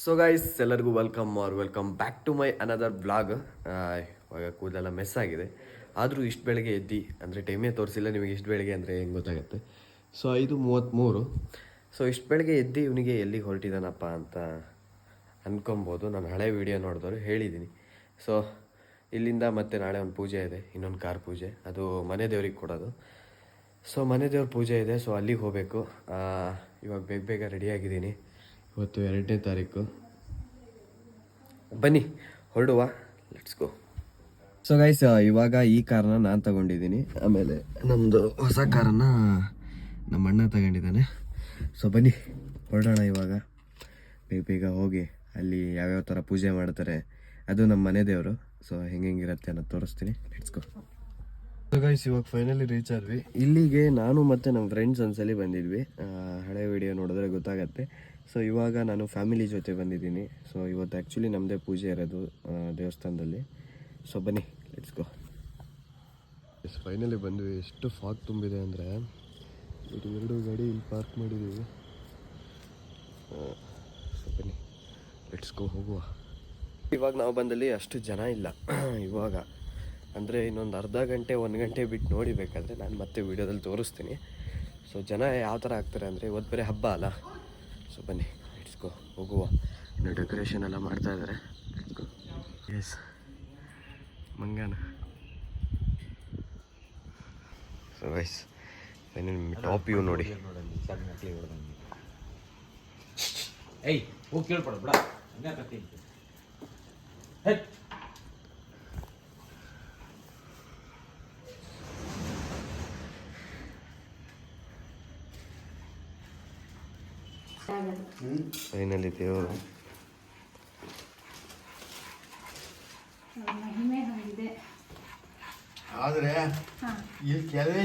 So guys ಎಲ್ಲರಿಗೂ welcome back to my another blog. ಇವಾಗ ಕೂದಲೆಲ್ಲ ಮೆಸ್ ಆಗಿದೆ. ಆದರೂ ಇಷ್ಟು ಬೆಳಗ್ಗೆ ಎದ್ದು ಅಂದರೆ ಟೈಮೇ ತೋರಿಸಿಲ್ಲ ನಿಮಗೆ. ಇಷ್ಟು ಬೆಳಗ್ಗೆ ಅಂದರೆ ಹೆಂಗೆ ಗೊತ್ತಾಗುತ್ತೆ. ಸೊ 5:33. ಸೊ ಇಷ್ಟು ಬೆಳಗ್ಗೆ ಎದ್ದು ಇವನಿಗೆ ಎಲ್ಲಿಗೆ ಹೊರಟಿದ್ದಾನಪ್ಪ ಅಂತ ಅಂದ್ಕೊಬೋದು. ನಾನು ಹಳೆ ವೀಡಿಯೋ ನೋಡಿದವರು ಹೇಳಿದ್ದೀನಿ. ಸೊ ಇಲ್ಲಿಂದ ಮತ್ತೆ ನಾಳೆ ಒಂದು ಪೂಜೆ ಇದೆ, ಇನ್ನೊಂದು ಕಾರ್ ಪೂಜೆ, ಅದು ಮನೆ ದೇವ್ರಿಗೆ ಕೊಡೋದು. ಸೊ ಮನೆ ದೇವ್ರ ಪೂಜೆ ಇದೆ, ಸೊ ಅಲ್ಲಿಗೆ ಹೋಗಬೇಕು. ಇವಾಗ ಬೇಗ ರೆಡಿಯಾಗಿದ್ದೀನಿ. ಇವತ್ತು 2ನೇ ತಾರೀಕು. ಬನ್ನಿ ಹೊರಡುವ, ಲೆಟ್ಸ್ ಗೋ. ಸೊ ಗೈಸ್, ಇವಾಗ ಈ ಕಾರನ್ನ ನಾನು ತಗೊಂಡಿದ್ದೀನಿ. ಆಮೇಲೆ ನಮ್ಮದು ಹೊಸ ಕಾರನ್ನು ನಮ್ಮ ಅಣ್ಣ ತಗೊಂಡಿದ್ದಾನೆ. ಸೊ ಬನ್ನಿ ಹೊರಡೋಣ ಇವಾಗ. ಬೇಗ ಹೋಗಿ ಅಲ್ಲಿ ಯಾವ್ಯಾವ ಥರ ಪೂಜೆ ಮಾಡ್ತಾರೆ, ಅದು ನಮ್ಮ ಮನೆ ದೇವರು. ಸೊ ಹೆಂಗಿರುತ್ತೆ ಅನ್ನೋದು ತೋರಿಸ್ತೀನಿ, ಲೆಟ್ಸ್ ಗೋ. ಸೊ ಗೈಸ್, ಇವಾಗ ಫೈನಲಿ ರೀಚ್ ಆದ್ವಿ. ಇಲ್ಲಿಗೆ ನಾನು ಮತ್ತು ನಮ್ಮ ಫ್ರೆಂಡ್ಸ್ ಒಂದ್ಸಲಿ ಬಂದಿದ್ವಿ. ಹಳೆ ವಿಡಿಯೋ ನೋಡಿದ್ರೆ ಗೊತ್ತಾಗತ್ತೆ. ಸೊ ಇವಾಗ ನಾನು ಫ್ಯಾಮಿಲಿ ಜೊತೆ ಬಂದಿದ್ದೀನಿ. ಸೊ ಇವತ್ತು ಆ್ಯಕ್ಚುಲಿ ನಮ್ಮದೇ ಪೂಜೆ ಇರೋದು ದೇವಸ್ಥಾನದಲ್ಲಿ. ಸೊ ಬನ್ನಿ ಲೆಟ್ಸ್ ಗೋ. ಫೈನಲಿ ಬಂದ್ವಿ. ಎಷ್ಟು ಫಾಗ್ ತುಂಬಿದೆ ಅಂದರೆ, ಇದು 2 ಗಾಡಿ ಇಲ್ಲಿ ಪಾರ್ಕ್ ಮಾಡಿದ್ದೀವಿ. ಸೊ ಬನ್ನಿ ಲೆಟ್ಸ್ ಗೋ, ಹೋಗುವ. ಇವಾಗ ನಾವು ಬಂದಲ್ಲಿ ಅಷ್ಟು ಜನ ಇಲ್ಲ ಇವಾಗ. ಅಂದರೆ ಇನ್ನೊಂದು ಅರ್ಧ ಗಂಟೆ 1 ಗಂಟೆ ಬಿಟ್ಟು ನೋಡಿ, ಬೇಕಾದರೆ ನಾನು ಮತ್ತೆ ವೀಡಿಯೋದಲ್ಲಿ ತೋರಿಸ್ತೀನಿ. ಸೊ ಜನ ಯಾವ ಥರ ಆಗ್ತಾರೆ ಅಂದರೆ, ಇವತ್ತು ಬೇರೆ ಹಬ್ಬ ಅಲ್ಲ. ಸೊ ಬನ್ನಿ ಲೆಟ್ಸ್ ಗೋ, ಹೋಗುವ. ಇನ್ನು ಡೆಕೋರೇಷನ್ ಎಲ್ಲ ಮಾಡ್ತಾ ಇದ್ದಾರೆ. ಎಸ್ ಮಂಗನ. ಸೊ ವೈಸ್ ಟಾಪ್ ಇವು ನೋಡಿ. ಫೈನಲಿ ದೇವರು ಆದರೆ ಇಲ್ಲಿ ಕೆಲವೇ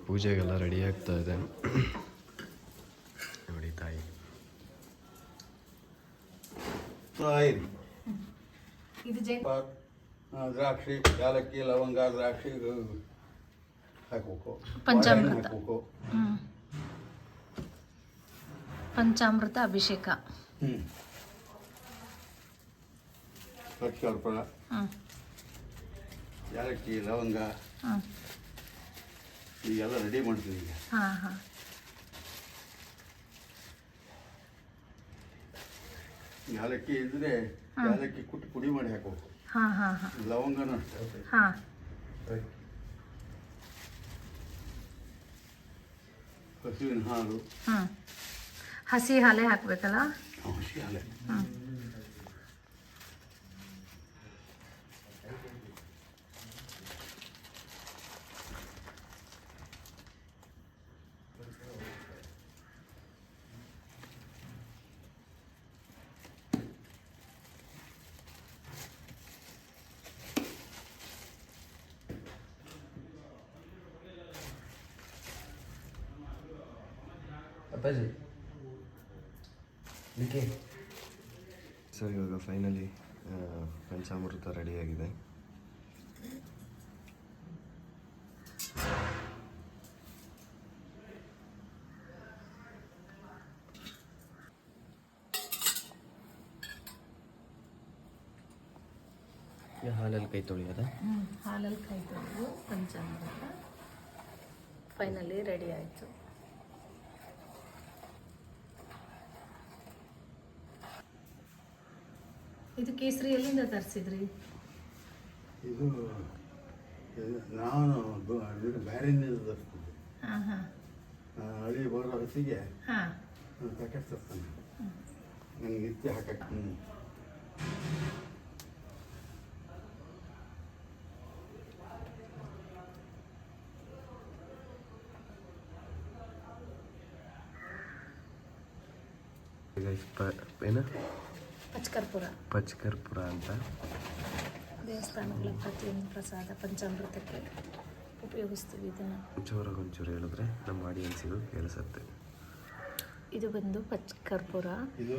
ಪೂಜೆಗೆಲ್ಲ ರೆಡಿ ಆಗ್ತಾ ಇದೆ ನೋಡಿ ತಾಯಿ. ದ್ರಾಕ್ಷಿ, ಯಾಲಕ್ಕಿ, ಲವಂಗ, ದ್ರಾಕ್ಷಿ ಹಾಕಬೇಕು. ಪಂಚಾಮೃತ ಅಭಿಷೇಕ. ಸ್ವಲ್ಪ ಯಾಲಕ್ಕಿ, ಲವಂಗ ಈಗೆಲ್ಲ ರೆಡಿ ಮಾಡ್ತೀವಿ. ಈಗ ಯಾಲಕ್ಕಿ ಇದ್ರೆ ಯಾಲಕ್ಕಿ ಕುಟ್ಟಿ ಪುಡಿ ಮಾಡಿ ಹಾಕಬೇಕು. ಲವಂಗನೂ ಅಷ್ಟೇ. ಹಸುವಿನ ಹಾಲು, ಹಸಿ ಹಾಲೇ ಹಾಕ್ಬೇಕಲ್ಲ. ಹಸಿ ಹಾಲೆ. ಸೊ ಇವಾಗ ಫೈನಲಿ ಪಂಚಾಮೃತ ರೆಡಿಯಾಗಿದೆ. ಹಾಲಲ್ಲಿ ಕೈ ತೊಳೆಯೋದ? ಹಾಲಲ್ಲಿ ಕೈ ತೊಳೆದು ಪಂಚಾಮೃತ ಫೈನಲಿ ರೆಡಿ ಆಯಿತು. ಇದು ಕೇಸರಿ ಎಲ್ಲಿಂದ ತರಿಸಿದ್ರಿ? ಇದು ನಾನು ಬೇರೆಯಿಂದ ತರಿಸ್ತಿದ್ದೆ. ಹಾಂ ಹಾಂ ಹಳಿ ಬರೋ ಹೊತ್ತಿಗೆ ಹಾಂ ಪ್ಯಾಕೆಟ್ ತರ್ತಾನೆ ನನಗೆ ನಿತ್ಯ ಹಾಕಕ್ಕೆ ಏನು ಪಚ್ಕರ್ಪುರ ಪಚ್ಕರ್ಪುರ ಅಂತ ದೇವಸ್ಥಾನಗಳ ಪ್ರತಿಯೊಂದು ಪ್ರಸಾದ ಪಂಚಾಮೃತಕ್ಕೆ ಉಪಯೋಗಿಸ್ತೀವಿ ಇದನ್ನು. ಜೋರಾಗಿ ಒಂಚೂರು ಹೇಳಿದ್ರೆ ನಮ್ಮ ಆಡಿಯನ್ಸಿಗೂ ಕೇಳಿಸುತ್ತೆ. ಇದು ಬಂದು ಪಚ್ಕರ್ಪುರ. ಇದು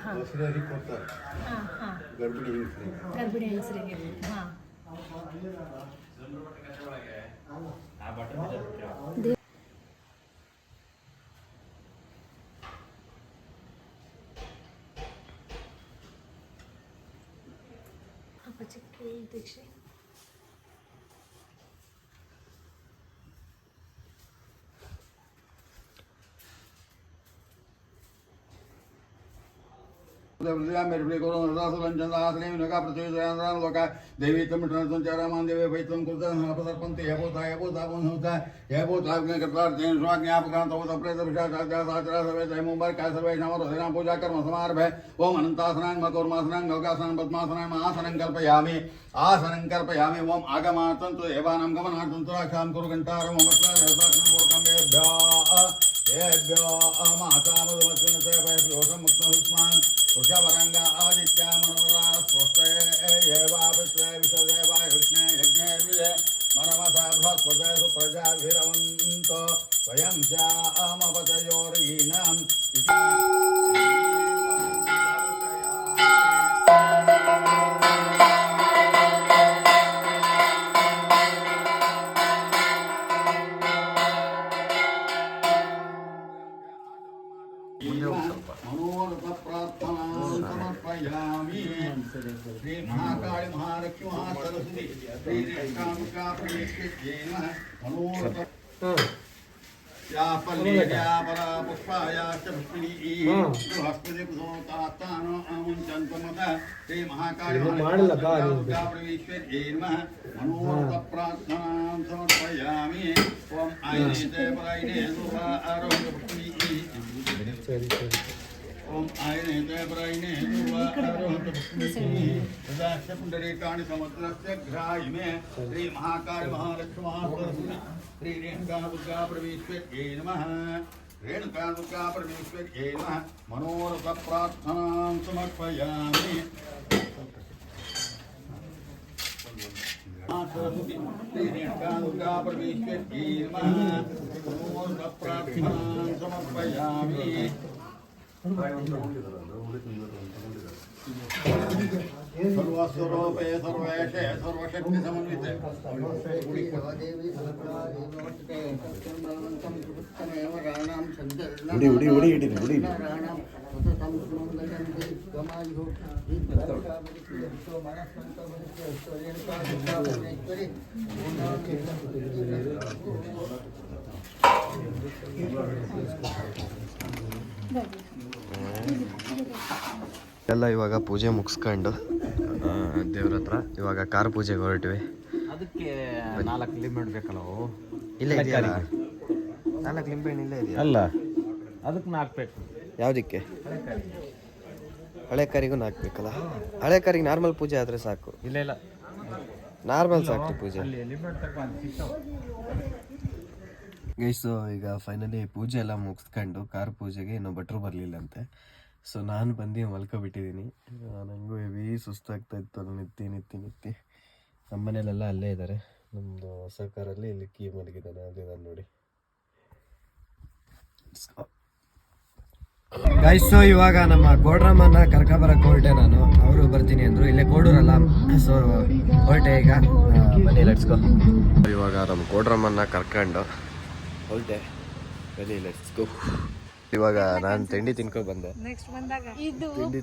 ಹಾಂ ಹೊಸದಾಗಿ ಕೊಡ್ತಾರೆ ಹಾಂ ಹಾಂ ಗರ್ಭಿಣಿ ಹೆಂಗಸರಿಗೆ. ಗರ್ಭಿಣಿ ಹೆಂಗಸರಿಗೆ. ಹಾಂ ಅಪಚಿಕ್ಕೆ ದೀಕ್ಷೆ. देवी तमिळनाडुचारामान देवे वैतं कुर्दन अपसर्पन्ति यभूता यभूता पुनहुता यभूता अग्निकर्तार्थेन स्वाज्ञापकान्तोतप्रेतविषाचाचारा सर्वे जयमुम्बर्काय सर्वे नवरोधिनां पूजा कर्म समारभे ओम अनन्तासनां मकौर्मासनां गौकासनां पद्मासनां आसनं कल्पयामि ओम आगमार्तन्तु देवानां गमनार्थं रक्षां कुरु घण्टारं येभ्यो मातामधुमत्स्मिन् वृषवरंग आदित्य मनोरा स्वस्ते येवापित्रे विश्वदेवाय विष्णे यज्ञे मनमसा बृहस्पते सुप्रजाभिरवन्तो वयं स्यामपतयोरीणाम् श्री महाकाली महालक्ष्मी महासरस्वती श्री रेणुका परमेश्वरी मनोरथ या पल्लीया परा पुष्पाया च पुष्पिणी बृहस्पति कुसोतात्तानो अमुञ्चन्तमत श्री महाकाली महालक्ष्मी परमेश्वरी मनोरथ प्रार्थनां समर्पयामि ओम आयने परायणे सुभा आरोग्य पुष्पिणी ओम आयने देवरायने पुंडरीकाणि समुद्रस्य घ्रायिमे श्री महाकाली महालक्ष्मी महासरस्वती श्री रेणुका दुर्गा परमेश्वर्यै नमः रेणुका दुर्गा परमेश्वर्यै नमः मनोरथ प्रार्थनां समर्पयामि सरस्वती श्री रेणुका दुर्गा परमेश्वर्यै नमः मनोरथ प्रार्थनां समर्पयामि सर्वस्वरूपे सर्वेशे सर्वशक्ति समन्विते ಎಲ್ಲ ಇವಾಗ ಪೂಜೆ ಮುಗಿಸ್ಕೊಂಡು ದೇವ್ರ ಹತ್ರ ಇವಾಗ ಕಾರ್ ಪೂಜೆಗೆ ಹೊರಟಿವಿ. ಅದಕ್ಕೆ 4 ಲಿಂಬೆ ಬೇಕಲ್ಲ ಅವು ಇಲ್ಲೇ ಇದೆಯಲ್ಲ 4 ಲಿಂಬೆ ಹಣ್ಣು ಇಲ್ಲೇ ಇದೆಯಲ್ಲ ಅಲ್ಲ ಅದಕ್ಕೆ 4 ಬೇಕು. ಯಾವುದಕ್ಕೆ? ಹಳೆ ಕಾರಿಗೂ 4 ಬೇಕಲ್ಲ. ಹಳೆ ಕಾರಿಗೆ ನಾರ್ಮಲ್ ಪೂಜೆ ಆದರೆ ಸಾಕು. ಇಲ್ಲ ಇಲ್ಲ ನಾರ್ಮಲ್ ಸಾಕು ಪೂಜೆ. ಅಲ್ಲಿ ಲಿಂಬೆ ತಗೊಂಡು ಸಿಗ್ತಾವೆ. ಗೈಸ್ ಈಗ ಫೈನಲಿ ಪೂಜೆ ಎಲ್ಲ ಮುಗಿಸ್ಕೊಂಡು ಕಾರ್ ಪೂಜೆಗೆ ಇನ್ನೂ ಭಟ್ರು ಬರಲಿಲ್ಲ ಅಂತೆ. ಸೊ ನಾನು ಬಂದು ಮಲ್ಕೊಬಿಟ್ಟಿದ್ದೀನಿ. ನನಗೂ ಹೆವಿ ಸುಸ್ತಾಗ್ತಾ ಇತ್ತು. ಅಲ್ಲಿ ನಿತ್ತಿ ನಮ್ಮ ಮನೇಲೆಲ್ಲ ಅಲ್ಲೇ ಇದ್ದಾರೆ. ನಮ್ಮದು ಹೊಸ ಕಾರಲ್ಲಿ ಇಲ್ಲಿ ಕೀ ಮಲಗಿದ್ದಾನೆ. ಅದಿದ್ದಾನೆ ನೋಡಿ ಗೈಸ್. ಇವಾಗ ನಮ್ಮ ಕೋಡ್ರಮ್ಮನ ಕರ್ಕೊಬರಕ್ಕೆ ಹೊರಟೆ ನಾನು. ಅವರು ಬರ್ತೀನಿ ಅಂದರು. ಇಲ್ಲೇ ಕೋಡೂರಲ್ಲ. ಸೊ ಹೊರಟೆ ಈಗ. ಬನ್ನಿ ಲೆಟ್ಸ್ಕೋ. ಇವಾಗ ನಮ್ಮ ಕೋಡ್ರಮ್ಮನ ಕರ್ಕೊಂಡು ಹೊರಟೆ. ಬನ್ನಿ ಲೆಟ್ಸ್ಕೋ. ಇವಾಗ ನಾನು ತಿಂಡಿ ತಿನ್ಕೊ ಬಂದೆ. ತಿಂಡಿ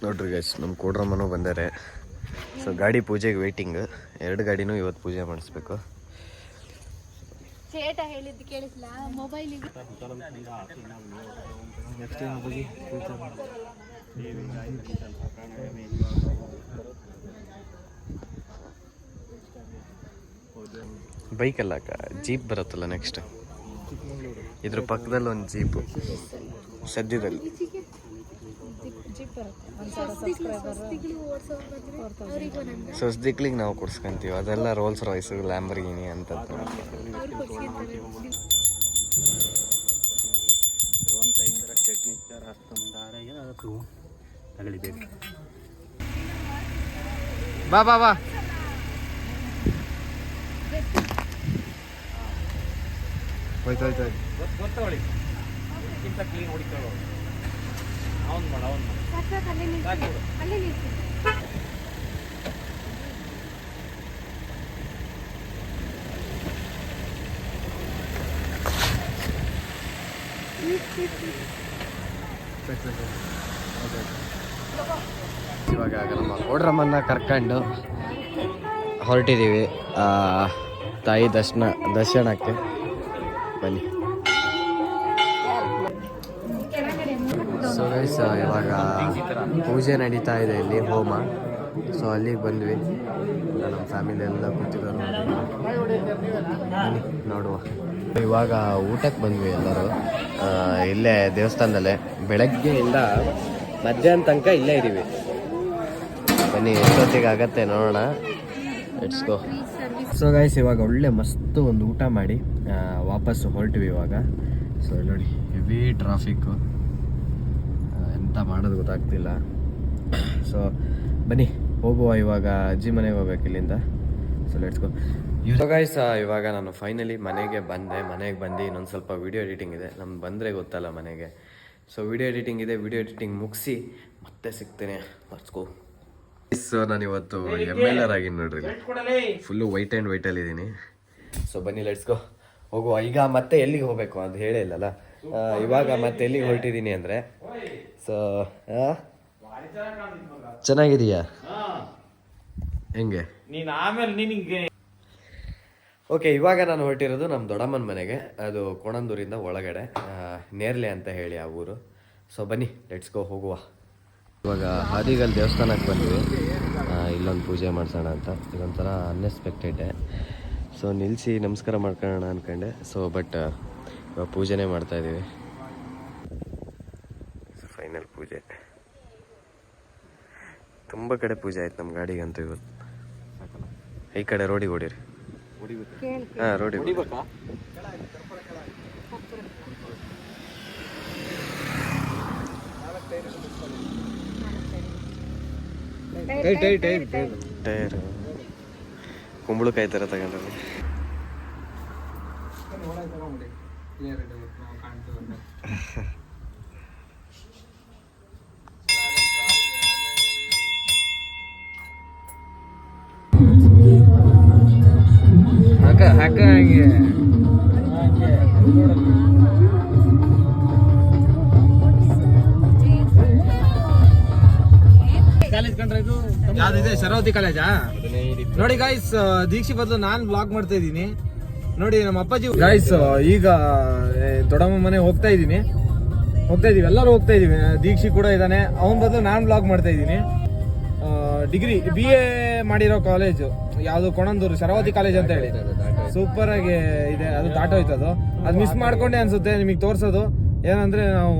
ನೋಡ್ರಿ ಗೈಸ್, ನಮ್ಮ ಕೋಡ್ರಮ್ಮನೂ ಬಂದಾರೆ. ಸೊ ಗಾಡಿ ಪೂಜೆಗೆ ವೇಟಿಂಗ್. 2 ಗಾಡಿನೂ ಇವತ್ತು ಪೂಜೆ ಮಾಡಿಸ್ಬೇಕು. ಹೇಳಿದ್ದು ಕೇಳಿಸ್ಲಾ ಮೊಬೈಲಿಗೆ. ಬೈಕ್ ಅಲ್ಲ ಜೀಪ್ ಬರುತ್ತಲ್ಲ ನೆಕ್ಸ್ಟ್ ಇದ್ರ ಪಕ್ಕದಲ್ಲಿ ಒಂದು ಜೀಪು ಸದ್ಯದಲ್ಲಿ ಜೀಪ್ ಬರುತ್ತೆ ಒಂದು ಸಬ್ಸ್ಕ್ರೈಬರ್ ಸೊಸ್ದಿಕ್ಲಿಗೆ ನಾವು ಕೊಡ್ಸ್ಕೊಂತೀವಿ ಅದೆಲ್ಲ ರೋಲ್ಸ್ ರಾಯ್ಸ್ ಲ್ಯಾಂಬರ್ಗಿನಿ ಅಂತದ್ದು ಬಾ ಬಾ ಬಾ ಹೋಯ್ತು ಗೊತ್ತವಳಿ ಇದಕ್ಕಿಂತ ಕ್ಲೀನ್ ಹೊಡಿಕೊಳ್ಳೋ ಅವ್ನು ಮಾಡ ಇವಾಗ ನಮ್ಮ ಕೋಡ್ರಮ್ಮನ್ನ ಕರ್ಕೊಂಡು ಹೊರಟಿದ್ದೀವಿ ತಾಯಿ ದರ್ಶನಕ್ಕೆ ಬನ್ನಿ. ಸೊ ಗೈಸ್ ಇವಾಗ ಪೂಜೆ ನಡೀತಾ ಇದೆ ಇಲ್ಲಿ ಹೋಮ. ಸೊ ಅಲ್ಲಿಗೆ ಬಂದ್ವಿ, ನಮ್ಮ ಫ್ಯಾಮಿಲಿ ಎಲ್ಲ ಕೂತಿರೋರು ಬನ್ನಿ ನೋಡುವ. ಇವಾಗ ಊಟಕ್ಕೆ ಬಂದ್ವಿ ಎಲ್ಲರೂ, ಇಲ್ಲೇ ದೇವಸ್ಥಾನದಲ್ಲೇ ಬೆಳಗ್ಗೆಯಿಂದ ಮಧ್ಯಾಹ್ನ ತನಕ ಇಲ್ಲೇ ಇದ್ದೀವಿ. ಬನ್ನಿ ಎಷ್ಟೊತ್ತಿಗೆ ಆಗತ್ತೆ ನೋಡೋಣ, ಲೆಟ್ಸ್ ಗೋ. ಸೊ ಗೈಸ್ ಇವಾಗ ಒಳ್ಳೆ ಮಸ್ತ್ ಒಂದು ಊಟ ಮಾಡಿ ವಾಪಸ್ಸು ಹೊರಟಿವಿ ಇವಾಗ. ಸೊ ನೋಡಿ ಹೆವಿ ಟ್ರಾಫಿಕ್ಕು, ಎಂತ ಮಾಡೋದು ಗೊತ್ತಾಗ್ತಿಲ್ಲ. ಸೊ ಬನ್ನಿ ಹೋಗುವ, ಇವಾಗ ಅಜ್ಜಿ ಮನೆಗೆ ಹೋಗ್ಬೇಕು ಇಲ್ಲಿಂದ. So let's go. So guys ಇವಾಗ ನಾನು ಫೈನಲಿ ಮನೆಗೆ ಬಂದು ಇನ್ನೊಂದು ಸ್ವಲ್ಪ ವಿಡಿಯೋ ಎಡಿಟಿಂಗ್ ಇದೆ, ನಮ್ಗೆ ಬಂದರೆ ಗೊತ್ತಲ್ಲ ಮನೆಗೆ. ಸೊ ವಿಡಿಯೋ ಎಡಿಟಿಂಗ್ ಇದೆ, ವಿಡಿಯೋ ಎಡಿಟಿಂಗ್ ಮುಗಿಸಿ ಮತ್ತೆ ಸಿಗ್ತೇನೆ. Let's go. ಸೊ ನಾನು ಇವತ್ತು MLR ಆಗಿನಿ ನೋಡ್ರಿ, ಫುಲ್ಲು ವೈಟ್ ಆ್ಯಂಡ್ ವೈಟಲ್ಲಿ ಇದ್ದೀನಿ. ಸೊ ಬನ್ನಿ ಲೆಟ್ಸ್ ಗೋ ಹೋಗುವ. ಈಗ ಮತ್ತೆ ಎಲ್ಲಿಗೆ ಹೋಗಬೇಕು ಅಂತ ಹೇಳೇ ಇಲ್ಲಲ್ಲ, ಇವಾಗ ಮತ್ತೆ ಎಲ್ಲಿಗೆ ಹೊರಟಿದ್ದೀನಿ ಅಂದರೆ, ಸೊ ಚೆನ್ನಾಗಿದೆಯಾ ಹೆಂಗೆ ನೀನು ಆಮೇಲೆ ನಿನಗೆ ಓಕೆ. ಇವಾಗ ನಾನು ಹೊರಟಿರೋದು ನಮ್ಮ ದೊಡ್ಡಮ್ಮನ ಮನೆಗೆ, ಅದು ಕೋಣಂದೂರಿಂದ ಒಳಗಡೆ, ನೇರ್ಲೆ ಅಂತ ಹೇಳಿ ಆ ಊರು. ಸೊ ಬನ್ನಿ ಲೆಟ್ಸ್ ಗೋ ಹೋಗುವ. ಇವಾಗ ಹಾದಿಗಲ್ ದೇವಸ್ಥಾನಕ್ಕೆ ಬಂದ್ವಿ, ಇಲ್ಲೊಂದು ಪೂಜೆ ಮಾಡ್ಸೋಣ ಅಂತ. ಇದೊಂಥರ ಅನ್ಎಕ್ಸ್ಪೆಕ್ಟೆಡ್. ಸೊ ನಿಲ್ಲಿಸಿ ನಮಸ್ಕಾರ ಮಾಡ್ಕೊಳ್ಳೋಣ ಅಂದ್ಕೊಂಡೆ. ಸೊ ಬಟ್ ಇವಾಗ ಪೂಜೆನೇ ಮಾಡ್ತಾಯಿದ್ದೀವಿ. ಫೈನಲ್ ಪೂಜೆ, ತುಂಬ ಕಡೆ ಪೂಜೆ ಆಯ್ತು ನಮ್ಮ ಗಾಡಿಗಂತೂ ಇವತ್ತು. ಈ ಕಡೆ ರೋಡಿಗೆ ಹೊಡೀರಿ. ಹಾಂ ರೋಡಿಗೆ ಹೊಡಿಬೇಕಾ? ಟೈರ್ ಕುಂಬಳಕಾಯಿ ಥರ ತಗೊಂಡ್ರೆ. ಹಾಕ ಹಂಗೆ ಯಾವ್ದಿದೆ ಶರಾವತಿ ಕಾಲೇಜಾ? ನೋಡಿ ಗೈಸ್, ದೀಕ್ಷಿ ಬದಲು ನಾನ್ ಬ್ಲಾಗ್ ಮಾಡ್ತಾ ಇದ್ದೀನಿ. ನೋಡಿ ನಮ್ಮ ಅಪ್ಪಾಜಿ ಗೈಸ್, ಈಗ ದೊಡ್ಡಮ್ಮ ಮನೆ ಹೋಗ್ತಾ ಇದೀವಿ, ಎಲ್ಲರೂ ಹೋಗ್ತಾ ಇದೀವಿ. ದೀಕ್ಷಿ ಕೂಡ ಇದ್ದಾನೆ, ಅವನ ಬದಲು ನಾನ್ ಬ್ಲಾಗ್ ಮಾಡ್ತಾ ಇದ್ದೀನಿ. ಡಿಗ್ರಿ BA ಮಾಡಿರೋ ಕಾಲೇಜು ಯಾವ್ದು, ಕೊಣಂದೂರು ಶರಾವತಿ ಕಾಲೇಜ್ ಅಂತ ಹೇಳಿ ಸೂಪರ್ ಆಗಿ ಇದೆ. ಅದು ದಾಟೋಯ್ತದು, ಅದು ಮಿಸ್ ಮಾಡ್ಕೊಂಡೆ ಅನ್ಸುತ್ತೆ ನಿಮಗೆ ತೋರ್ಸೋದು. ಏನಂದ್ರೆ ನಾವು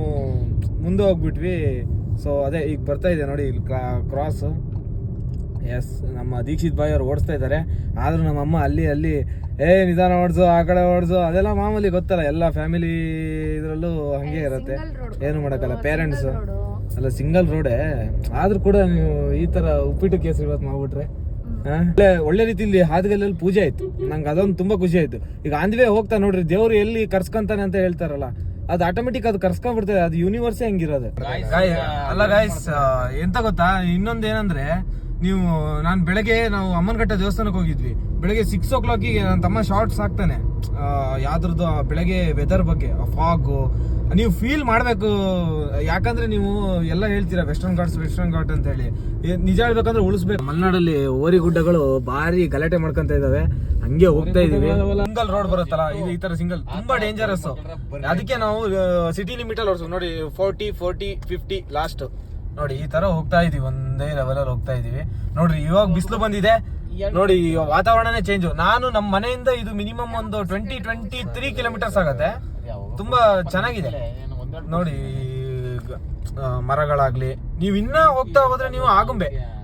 ಮುಂದೆ ಹೋಗ್ಬಿಟ್ವಿ. ಸೊ ಅದೇ ಈಗ ಬರ್ತಾ ಇದೆ ನೋಡಿ ಇಲ್ಲಿ ಕ್ರಾಸ್. ಎಸ್, ನಮ್ಮ ದೀಕ್ಷಿತ್ ಬಾಯ್ ಅವ್ರು ಓಡಿಸ್ತಾ ಇದ್ದಾರೆ, ಆದ್ರೂ ನಮ್ಮಮ್ಮ ಅಲ್ಲಿ ನಿಧಾನ ಓಡಿಸು, ಆ ಕಡೆ ಓಡಿಸು, ಅದೆಲ್ಲ ಮಾಮೂಲಿ ಗೊತ್ತಲ್ಲ, ಎಲ್ಲ ಫ್ಯಾಮಿಲಿ ಇದರಲ್ಲೂ ಹಂಗೆ ಇರುತ್ತೆ, ಏನು ಮಾಡೋಕ್ಕಲ್ಲ. ಪೇರೆಂಟ್ಸ್ ಅಲ್ಲ, ಸಿಂಗಲ್ ರೋಡೇ ಆದ್ರೂ ಕೂಡ ನೀವು ಈ ತರ ಉಪ್ಪಿಟ್ಟು ಕೇಸರಿ ಇವತ್ತು ಮಾಡ್ಬಿಟ್ರೆ ಒಳ್ಳೆ ರೀತಿಯಲ್ಲಿ ಹಾದಿಗಲ್ಲಲ್ಲಿ ಪೂಜೆ ಆಯ್ತು. ನಂಗೆ ಅದೊಂದು ತುಂಬಾ ಖುಷಿ ಆಯ್ತು. ಈಗ ಆಂಧ್ವೇ ಹೋಗ್ತಾ ನೋಡ್ರಿ, ದೇವ್ರು ಎಲ್ಲಿ ಕರ್ಸ್ಕೊಂತಾನೆ ಅಂತ ಹೇಳ್ತಾರಲ್ಲ, ಅದು ಆಟೋಮೆಟಿಕ್ ಅದು ಕರ್ಸ್ಕೊಂಡ್ಬಿಡ್ತದೆ, ಅದು ಯೂನಿವರ್ಸೇ ಹಂಗಿರೋದು. ಅಲ್ಲ ಗಾಯ್ಸ್, ಎಂತ ಗೊತ್ತಾ, ಇನ್ನೊಂದು ಏನಂದ್ರೆ, ನಾನು ಬೆಳಗ್ಗೆ ನಾವು ಅಮ್ಮನಘಟ್ಟ ದೇವಸ್ಥಾನಕ್ಕೆ ಹೋಗಿದ್ವಿ. ಬೆಳಗ್ಗೆ 6 o'clock ನನ್ನ ತಮ್ಮ ಶಾರ್ಟ್ಸ್ ಹಾಕ್ತಾನೆ ಯಾವ್ದ್ರದ್ದು ಬೆಳಗ್ಗೆ ವೆದರ್ ಬಗ್ಗೆ, ಫಾಗು ನೀವು ಫೀಲ್ ಮಾಡಬೇಕು. ಯಾಕಂದ್ರೆ ನೀವು ಎಲ್ಲ ಹೇಳ್ತೀರಾ ವೆಸ್ಟರ್ನ್ ಘಾಟ್ ಅಂತ ಹೇಳಿ, ನಿಜ ಹೇಳ್ಬೇಕಂದ್ರೆ ಉಳಿಸ್ಬೇಕು. ಮಲೆನಾಡಲ್ಲಿ ಓರಿ ಗುಡ್ಡಗಳು ಭಾರಿ ಗಲಾಟೆ ಮಾಡ್ಕೊಂತ ಇದಾವೆ, ಹಂಗೆ ಹೋಗ್ತಾ ಇದೀವಿ. ಸಿಂಗಲ್ ರೋಡ್ ಬರುತ್ತಲ್ಲ, ಇದು ಈ ತರ ಸಿಂಗಲ್ ತುಂಬಾ ಡೇಂಜರಸ್. ಅದಕ್ಕೆ ನಾವು ಸಿಟಿ ಲಿಮಿಟ್ ಅಲ್ಲಿ ಓಡಿಸ್ಬೇಕು ನೋಡಿ, 40, 50 ಲಾಸ್ಟ್. ನೋಡಿ ಈ ತರ ಹೋಗ್ತಾ ಇದೀವಿ, ಒಂದೇ ಲೆವೆಲಲ್ಲಿ ಹೋಗ್ತಾ ಇದೀವಿ. ನೋಡ್ರಿ ಇವಾಗ ಬಿಸಿಲು ಬಂದಿದೆ ನೋಡಿ, ವಾತಾವರಣನೇ ಚೇಂಜ್. ನಾನು ನಮ್ಮ ಮನೆಯಿಂದ ಇದು ಮಿನಿಮಮ್ ಒಂದು 23 ಕಿಲೋಮೀಟರ್ಸ್ ಆಗತ್ತೆ. ತುಂಬಾ ಚೆನ್ನಾಗಿದೆ ನೋಡಿ, ಮರಗಳಾಗ್ಲಿ. ನೀವು ಇನ್ನ ಹೋಗ್ತಾ ಹೋದ್ರೆ ನೀವು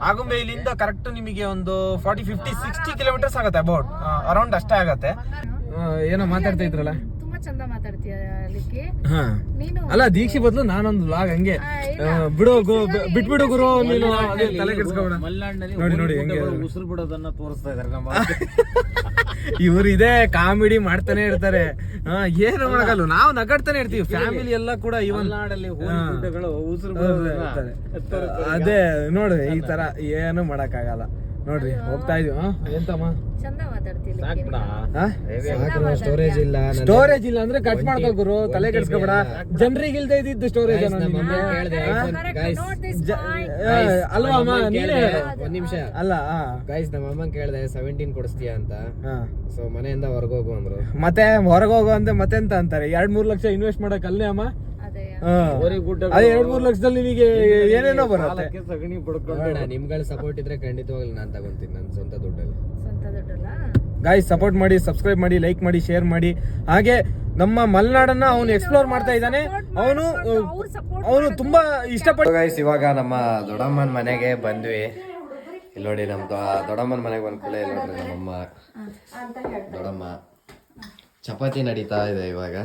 ಆಗುಂಬೆ ಇಲ್ಲಿಂದ ಕರೆಕ್ಟ್ ನಿಮಗೆ ಒಂದು 40, 50, 60 ಕಿಲೋಮೀಟರ್ಸ್ ಆಗತ್ತೆ, ಅಬೌಟ್ ಅರೌಂಡ್ ಅಷ್ಟೇ ಆಗತ್ತೆ. ಏನೋ ಮಾತಾಡ್ತಾ ಇದ್ರಲ್ಲ, ತುಂಬಾ ಚಂದ ಮಾತಾಡ್ತೀಯ ಲಿಕ್ಕಿ. ಹಾ ನೀನು ಅಲ್ಲ ದೀಕ್ಷಿ ಬದಲು ನಾನೊಂದು ವ್ಲಾಗ್ ಹಂಗೆ ಬಿಡು ಬಿಟ್ಬಿಡು ಗುರು ನೀನು, ಅದೇ ತಲೆ ಕೆಡಿಸ್ಕೋಬೇಡ. ನೋಡಿ ನೋಡಿ ಹೆಂಗೆ ಉಸಿರು ಬಿಡೋದನ್ನ ತೋರಿಸ್ತಾ ಇದಾರೆ ನಮ್ಮ ಇವ್ರು ಇದೇ ಕಾಮಿಡಿ ಮಾಡ್ತಾನೆ ಇರ್ತಾರೆ. ಏನು ಮಾಡಕಲ್ಲ, ನಾವು ನಗಾಡ್ತಾನೆ ಇರ್ತೀವಿ, ಫ್ಯಾಮಿಲಿ ಎಲ್ಲ ಕೂಡ ಇವನ್ ಉಸಿರು ಅದೇ ನೋಡಿ ಈ ತರ ಏನು ಮಾಡಕ್ ಆಗಲ್ಲ. ನೋಡ್ರಿ ಹೋಗ್ತಾ ಇದೀವಿ. ಎಂತಮ್ಮ ಚಂದ ಮಾತಾಡ್ತೀಯ ಲಿಕ್ಕಿ. ಸ್ಟೋರೇಜ್ ಇಲ್ಲ, ಸ್ಟೋರೇಜ್ ಇಲ್ಲ ಅಂದ್ರೆ ಕಟ್ ಮಾಡ್ಕೋ ಗುರು, ತಲೆ ಕೆಡ್ಸ್ಕೊಬೇಡ. ಜನರಿಗೆ ಇಲ್ದೇ ಇದ್ದಿದ್ದು storage Correct, note this point. ಅಲ್ವಾ ಅಮ್ಮ ನೀನೇ ಒಂದ್ ನಿಮಿಷ ಅಲ್ಲ. ಗೈಸ್ ನಮ್ಮ ಅಮ್ಮನ್ ಕೇಳ್ದೆ 17 ಕೊಡಿಸ್ತೀಯಾ ಅಂತ. ಸೊ ಮನೆಯಿಂದ ಹೊರಗೋಗು ಅಂದ್ರು. ಮತ್ತೆ ಹೊರಗೋಗು ಅಂತ ಮತ್ತೆಂತ ಅಂತಾರೆ, 2-3 ಲಕ್ಷ ಇನ್ವೆಸ್ಟ್ ಮಾಡಕ್ ಅಲ್ಲೇ ಅಮ್ಮ. ಅದೇ ಅದೇ 2-3 ಲಕ್ಷದಲ್ಲಿ ನಿಮಗೆ ಏನೇನೋ ಬರುತ್ತೆ. ಸಗಣಿ ಪಡ್ಕೊಂಡು ನಿಮ್ಗಳ ಸಪೋರ್ಟ್ ಇದ್ರೆ ಖಂಡಿತವಾಗ್ಲೂ ನಾನ್ ತಗೊಂತೀನಿ ನನ್ನ ಸ್ವಂತ ದುಡ್ಡಲ್ಲಿ. ಸ್ವಂತ ದುಡ್ಡಲ್ಲ. ಗಾಯ್ಸ್ ಸಪೋರ್ಟ್ ಮಾಡಿ, ಸಬ್ಸ್ಕ್ರೈಬ್ ಮಾಡಿ, ಲೈಕ್ ಮಾಡಿ, ಶೇರ್ ಮಾಡಿ. ಹಾಗೆ ನಮ್ಮ ಮಲೆನಾಡನ್ನ ಅವನು ಎಕ್ಸ್ಪ್ಲೋರ್ ಮಾಡ್ತಾ ಇದ್ದಾನೆ. ಅವನು ತುಂಬಾ ಇಷ್ಟಪಟ್ಟು. ಗೈಸ್ ಇವಾಗ ನಮ್ಮ ದೊಡ್ಡಮ್ಮನ ಮನೆಗೆ ಬಂದ್ವಿ. ಇಲ್ಲಿ ನೋಡಿ ನಮ್ ದೊಡ್ಡಮ್ಮನ ಮನೆಗೆ ಬಂದ್ ಕೂಡಲೇ ಇಲ್ಲಿ ನೋಡ್ರಿ ನಮ್ಮಮ್ಮ ದೊಡ್ಡಮ್ಮ ಚಪಾತಿ ನಡೀತಾ ಇದೆ. ಇವಾಗ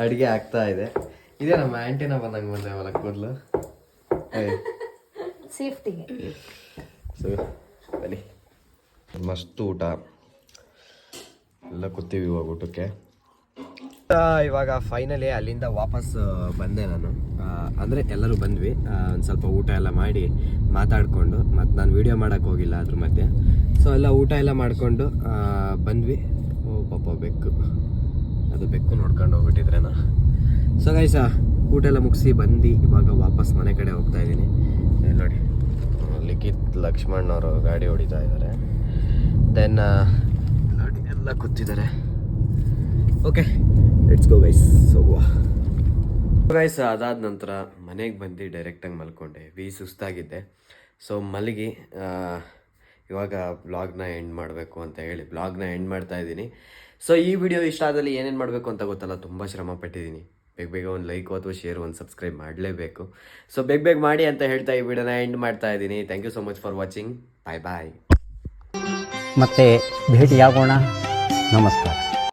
ಅಡಿಗೆ ಆಗ್ತಾ ಇದೆ. ಇದೇ ನಮ್ಮ ಆಂಟಿನ ಬಂದಂಗೆ ಬಂದೆ ಹೊಲಕ್ಕೆ ಕೂದಲು ಸೇಫ್ಟಿಗೆ. ಸೊ ಬನ್ನಿ, ಮಸ್ತ್ ಊಟ ಎಲ್ಲ ಕೂತೀವಿ ಇವಾಗ ಊಟಕ್ಕೆ. ಇವಾಗ ಫೈನಲಿ ಅಲ್ಲಿಂದ ವಾಪಸ್ ಬಂದೆ ನಾನು. ಅಂದರೆ ಎಲ್ಲರೂ ಬಂದ್ವಿ, ಒಂದು ಸ್ವಲ್ಪ ಊಟ ಎಲ್ಲ ಮಾಡಿ ಮಾತಾಡಿಕೊಂಡು, ಮತ್ತು ನಾನು ವೀಡಿಯೋ ಮಾಡೋಕ್ಕೆ ಹೋಗಿಲ್ಲ ಅದ್ರ ಮಧ್ಯೆ. ಸೊ ಎಲ್ಲ ಊಟ ಎಲ್ಲ ಮಾಡಿಕೊಂಡು ಬಂದ್ವಿ. ಓ ಪಾಪ ಬೆಕ್ಕು, ಅದು ಬೆಕ್ಕು ನೋಡ್ಕೊಂಡು ಹೋಗ್ಬಿಟ್ಟಿದ್ರೇನೋ. ಸೊ ಗೈಸ ಊಟ ಎಲ್ಲ ಮುಗಿಸಿ ಬಂದು ಇವಾಗ ವಾಪಸ್ ಮನೆ ಕಡೆ ಹೋಗ್ತಾ ಇದ್ದೀನಿ. ನೋಡಿ ಲಿಖಿತ್ ಲಕ್ಷ್ಮಣ್ಣವರು ಗಾಡಿ ಹೊಡಿತಾ ಇದ್ದಾರೆ. ದೆನ್ ನೋಡಿ ಎಲ್ಲ ಕೂತಿದ್ದಾರೆ. ಓಕೆ ಲೆಟ್ಸ್ ಗೋ ಗೈಸ್, ಹೋಗುವ ಗೈಸ್. ಅದಾದ ನಂತರ ಮನೆಗೆ ಬಂದು ಡೈರೆಕ್ಟಾಗಿ ಮಲ್ಕೊಂಡೆ. ಸುಸ್ತಾಗಿದ್ದೆ. ಸೊ ಮಲಗಿ ಇವಾಗ ಬ್ಲಾಗ್ನ ಎಂಡ್ ಮಾಡಬೇಕು ಅಂತ ಹೇಳಿ ಬ್ಲಾಗ್ನ ಎಂಡ್ ಮಾಡ್ತಾ ಇದ್ದೀನಿ. ಸೊ ಈ ವಿಡಿಯೋ ಇಷ್ಟ ಆದಲ್ಲಿ ಏನೇನು ಮಾಡಬೇಕು ಅಂತ ಗೊತ್ತಲ್ಲ, ತುಂಬ ಶ್ರಮ ಪಟ್ಟಿದ್ದೀನಿ. ಬೇಗ ಒಂದು ಲೈಕ್ ಅಥವಾ ಶೇರ್, ಒಂದು ಸಬ್ಸ್ಕ್ರೈಬ್ ಮಾಡಲೇಬೇಕು. ಸೊ ಬೇಗ ಮಾಡಿ ಅಂತ ಹೇಳ್ತಾ ಈ ವಿಡಿಯೋನ ಎಂಡ್ ಮಾಡ್ತಾ ಇದ್ದೀನಿ. Thank you so much for watching. Bye bye. ಮತ್ತೆ ಭೇಟಿಯಾಗೋಣ. ನಮಸ್ಕಾರ.